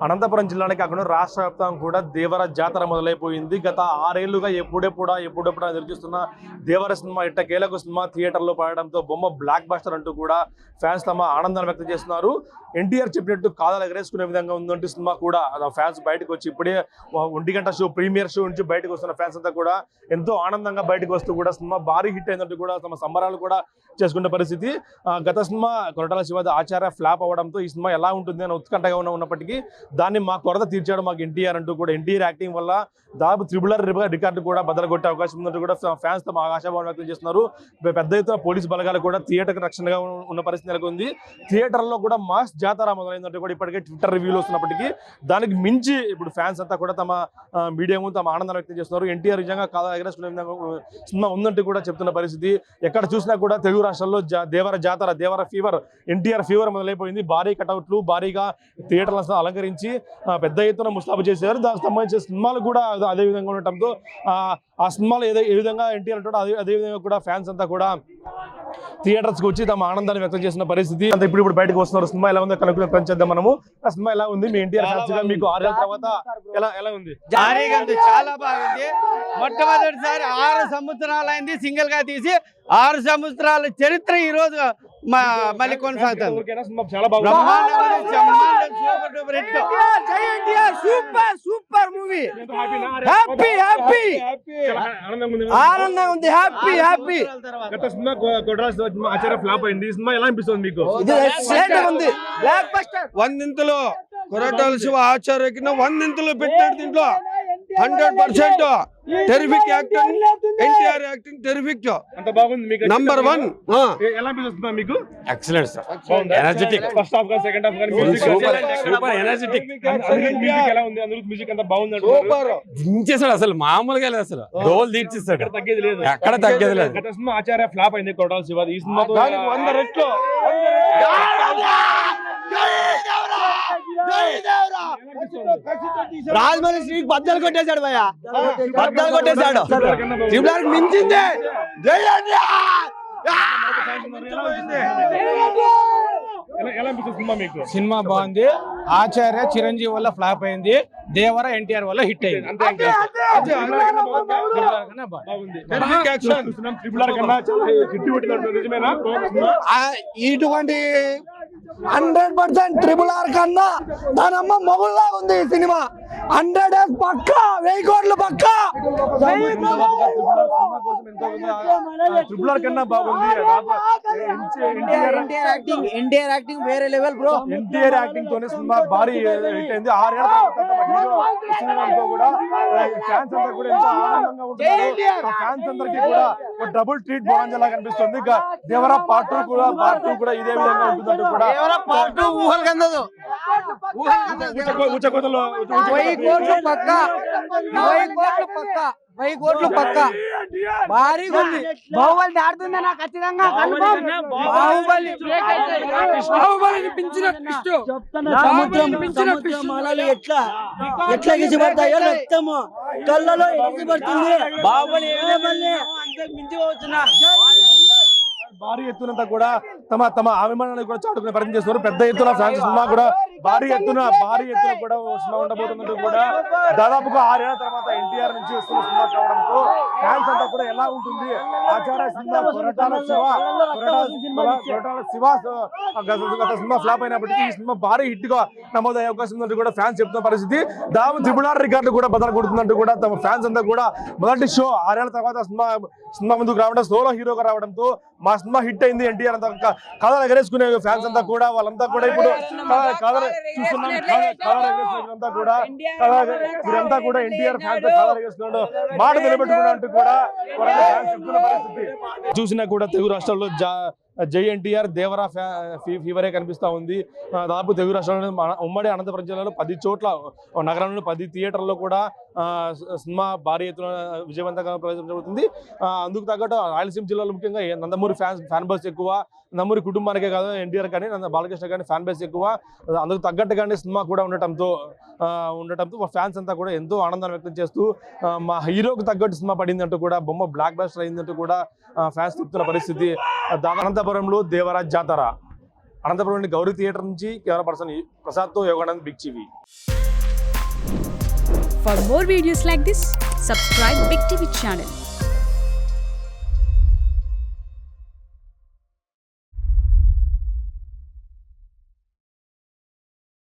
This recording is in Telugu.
అనంతపురం జిల్లానే కాకుండా రాష్ట్ర వ్యాప్తంగా కూడా దేవర జాతర మొదలైపోయింది. గత 6 ఏళ్లుగా ఎప్పుడెప్పుడు ఎదురుచూస్తున్న దేవర సినిమా ఎట్టకేలకు సినిమా థియేటర్లో పడడంతో బొమ్మ బ్లాక్ బస్టర్ అంటూ కూడా ఫ్యాన్స్ తమ ఆనందాన్ని వ్యక్తం చేస్తున్నారు. ఎన్టీఆర్ చెప్పినట్టు కాదాలు ఎగరేసుకునే విధంగా ఉందంటూ సినిమా కూడా ఫ్యాన్స్ బయటకు వచ్చి ఇప్పుడే 1 గంట షో ప్రీమియర్ షో నుంచి బయటకు వస్తున్న ఫ్యాన్స్ అంతా కూడా ఎంతో ఆనందంగా బయటకు వస్తూ కూడా సినిమా భారీ హిట్ అయినట్టు కూడా తమ సంబరాలు కూడా చేసుకునే పరిస్థితి. గత సినిమా కొరటాల శివ ఆచార్య ఫ్లాప్ అవ్వడంతో ఈ సినిమా ఎలా ఉంటుంది అని ఉత్కంఠగా ఉన్నప్పటికీ దాన్ని మా కొరత తీర్చాడు మాకు ఎన్టీఆర్ అంటూ కూడా ఎన్టీఆర్ యాక్టింగ్ వల్ల దాదాపు త్రిబులర్ రికార్డు కూడా బదలగొట్టే అవకాశం ఉందంటూ కూడా ఫ్యాన్స్ తమ ఆశాభావం వ్యక్తం చేస్తున్నారు. పెద్ద ఎత్తున పోలీసు బలగాలు కూడా థియేటర్కి రక్షణగా ఉన్న పరిస్థితి నెలకొంది. థియేటర్లో కూడా మాస్ జాతర మొదలైందంటూ కూడా ఇప్పటికే ట్విట్టర్ రివ్యూలు వస్తున్నప్పటికీ దానికి మించి ఇప్పుడు ఫ్యాన్స్ అంతా కూడా తమ మీడియా ముందు తమ ఆనందాన్ని వ్యక్తం చేస్తున్నారు. ఎన్టీఆర్ నిజంగా కాదా ఎగరేసుకునే విధంగా సినిమా ఉందంటూ కూడా చెప్తున్న పరిస్థితి. ఎక్కడ చూసినా కూడా తెలుగు రాష్ట్రాల్లో దేవర జాతర, దేవర ఫీవర్, ఎన్టీఆర్ ఫీవర్ మొదలైపోయింది. భారీ కటౌట్లు, భారీగా థియేటర్లను అలంకరించి పెద్ద ఎత్తున ముస్తాబు చేశారు. దానికి సంబంధించిన సినిమాలు కూడా అదే విధంగా ఉండటంతో ఆ సినిమాలు ఏ విధంగా ఎన్టీఆర్ అంటాడో అదే విధంగా కూడా ఫ్యాన్స్ అంతా కూడా థియేటర్స్కి వచ్చి తమ ఆనందాన్ని వ్యక్తం చేసిన పరిస్థితి. అంతా ఇప్పుడు బయటకు వస్తున్నారు. సినిమా ఎలా ఉందో కనుక్కొని పెంచేద్దాం మనము. ఆ సినిమా ఎలా ఉంది? మీ ఎన్టీఆర్ ఫ్యాన్స్ గా మీకు 6 ఏళ్ల తర్వాత ఎలా ఉంది? చాలా బాగుంది. మొట్టమొదటిసారి 6 సంవత్సరాలు అయింది సింగిల్ గా తీసి 6 సంవత్సరాల చరిత్ర ఈ రోజు మళ్ళీ కొనసాగుతుంది. Super movie. ఆనందంగా ఉంది. హ్యాపీ. గత సినిమా ఆచార్య ఫ్లాప్ అయింది. ఈ సినిమా ఎలా అనిపిస్తుంది మీకు? వందింతలు కొరటాల శివ ఆచార్యకి 100 పెట్టాడు. దీంట్లో 100% terrific acting. NTR acting terrific. అంత బాగుంది. మీకు నంబర్ 1. ఎలా అనిపిస్తుంది మీకు? Excellent sir. Energetic. First half గా సెకండ్ హాఫ్ గా సూపర్ ఎనర్జెటిక్. మ్యూజిక్ ఎలా ఉంది? అందరూ మ్యూజిక్ అంతా బాగుంది. సూపర్ దించేసాడు. అసలు మామూలుగా లేదు. అసలు డోల్ తీర్చేస్తాడు. తగ్గేది లేదు. ఎక్కడ తగ్గేది లేదు. గత సినిమా ఆచార్య ఫ్లాప్ అయింది కొరటాల శివ. ఈ సినిమా 100 రెట్లు. రాజమౌళి శ్రీకి బద్దలు కొట్టేశాడు భయ్యా. బద్దలు కొట్టేశాడు. మించిందే. సినిమా బాగుంది. ఆచార్య చిరంజీవి వల్ల ఫ్లాప్ అయింది. దేవర ఎన్టీఆర్ వల్ల హిట్ అయింది. ఇటువంటి 100% RRR కన్నా దానమ్మ మొగుల్లా ఉంది ఈ సినిమా. 100 days పక్కా, 1000 కోట్లు పక్కా. కన్నా బాగుంది. ఎన్టీఆర్ యాక్టింగ్ వేరే లెవెల్ బ్రో. ఎన్టీఆర్ యాక్టింగ్ తోనే సినిమా భారీ హిట్ అయింది. 6 ఏళ్ల తర్వాత కూడా ఫ్యాన్స్ అందరూ కూడా ఎంతో ఆనందంగా ఉంటున్నారు. ఫ్యాన్స్ అందరికీ కూడా డబుల్ ట్రీట్ బోనంజలా కనిపిస్తుంది. దేవర పార్ట్ 2 కూడా ఇదే విధంగా ఉంటుందంటూ కూడా ఊహలు కందదు. 1000 కోట్లు పక్కా. భారీగా ఉంది. బాహుబలి దాడుతుందా? నాకు ఖచ్చితంగా ఎట్లా ఎగిసిపడతాయో రక్తము కళ్ళలో ఎగిసిపడుతుంది. బాహుబలి మించి పోతున్నా. భారీ ఎత్తునంతా కూడా తమ అభిమానాన్ని కూడా చాటుకునే ప్రయత్నం చేస్తున్నారు. పెద్ద ఎత్తున ఫ్యాన్స్ సినిమా కూడా భారీ ఎత్తున కూడా సినిమా ఉండబోతున్నట్టు కూడా దాదాపుగా 6 ఏళ్ల తర్వాత ఎన్టీఆర్ నుంచి వస్తున్న సినిమా కావడంతో ఫ్యాన్స్ అంతా కూడా ఎలా ఉంటుంది? ఆచార్య సినిమా కొరటాల శివ గత సినిమా ఫ్లాప్ అయినప్పటికీ ఈ సినిమా భారీ హిట్ గా నమోదయ్యే అవకాశం ఉందంటూ కూడా ఫ్యాన్స్ చెప్తున్న పరిస్థితి. దాదాపు త్రిబులర్ రికార్డు కూడా బదలు కొడుతుందంటూ కూడా తమ ఫ్యాన్స్ అంతా కూడా మొదటి షో 6 ఏళ్ల తర్వాత సినిమా ముందుకు రావడం, సోలో హీరోగా రావడంతో మా సినిమా హిట్ అయింది. ఎన్టీఆర్ అంతా కథలు ఎగరేసుకునే ఫ్యాన్స్ అంతా కూడా వాళ్ళంతా కూడా ఇప్పుడు చూస్తున్నాం. ఇదంతా కూడా ఎన్టీఆర్ ఫ్యాన్స్ కథలు ఎగరేసుకున్నాడు, మాట నిలబెట్టుకున్నట్టు కూడా చెప్తున్న పరిస్థితి. చూసినా కూడా తెలుగు రాష్ట్రాల్లో జై ఎన్టీఆర్ దేవరా ఫీవరే కనిపిస్తూ ఉంది. దాదాపు తెలుగు రాష్ట్రాల్లో ఉమ్మడి అనంతపురం జిల్లాలో 10 చోట్ల నగరంలో 10 థియేటర్లో కూడా సినిమా భారీ ఎత్తున విజయవంతంగా ప్రదర్శించబడుతుంది. అందుకు తగ్గట్టు రాయలసీమ జిల్లాలో ముఖ్యంగా నందమూరి ఫ్యాన్ బస్ ఎక్కువ. నందమూరి కుటుంబానికే కాదు, ఎన్టీఆర్ కానీ బాలకృష్ణ కానీ ఫ్యాన్ బేస్ ఎక్కువ. అందుకు తగ్గట్టుగానే సినిమా కూడా ఉండటంతో ఫ్యాన్స్ అంతా కూడా ఎంతో ఆనందాన్ని వ్యక్తం చేస్తూ మా హీరోకి తగ్గట్టు సినిమా పడిందంటూ కూడా బొమ్మ బ్లాక్ బస్టర్ అయిందంటూ కూడా ఫ్యాన్స్ చెప్తున్న పరిస్థితి. అనంతపురంలో దేవరాజ్ జాతర. అనంతపురం గౌరీ థియేటర్ నుంచి కెమెరా పర్సన్ ప్రసాద్తో Yoganand, big TV. For more videos like this, subscribe Big TV channel.